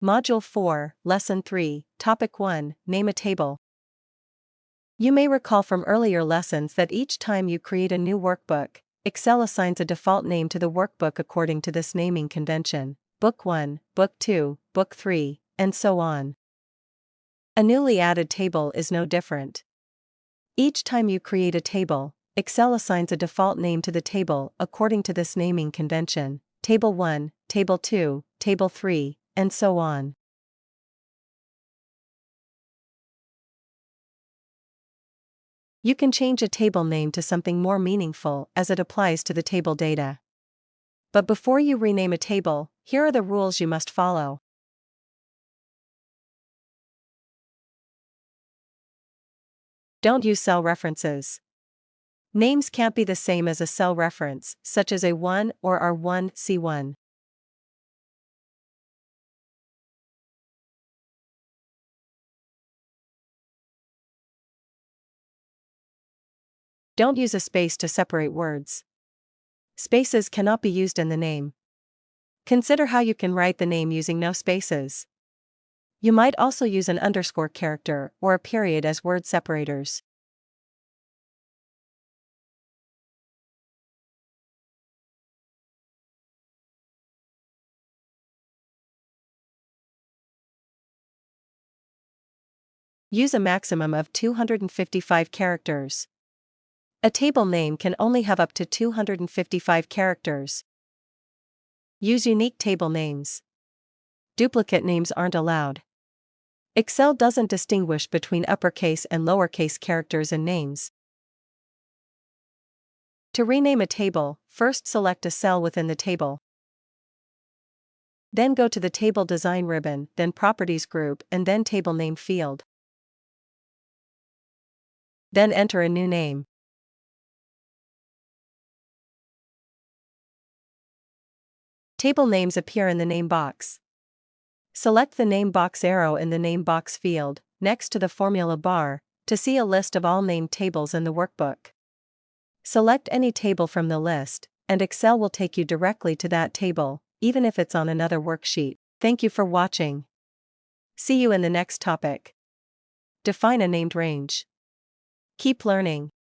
Module 4, Lesson 3, Topic 1, Name a table. You may recall from earlier lessons that each time you create a new workbook, Excel assigns a default name to the workbook according to this naming convention: Book 1, Book 2, Book 3, and so on. A newly added table is no different. Each time you create a table, Excel assigns a default name to the table according to this naming convention: Table 1, Table 2, Table 3, and so on. You can change a table name to something more meaningful as it applies to the table data. But before you rename a table, here are the rules you must follow. Don't use cell references. Names can't be the same as a cell reference, such as A1 or R1, C1. Don't use a space to separate words. Spaces cannot be used in the name. Consider how you can write the name using no spaces. You might also use an underscore character or a period as word separators. Use a maximum of 255 characters. A table name can only have up to 255 characters. Use unique table names. Duplicate names aren't allowed. Excel doesn't distinguish between uppercase and lowercase characters in names. To rename a table, first select a cell within the table. Then go to the Table Design ribbon, then Properties group, and then Table Name field. Then enter a new name. Table names appear in the name box. Select the name box arrow in the name box field, next to the formula bar, to see a list of all named tables in the workbook. Select any table from the list, and Excel will take you directly to that table, even if it's on another worksheet. Thank you for watching. See you in the next topic. Define a named range. Keep learning.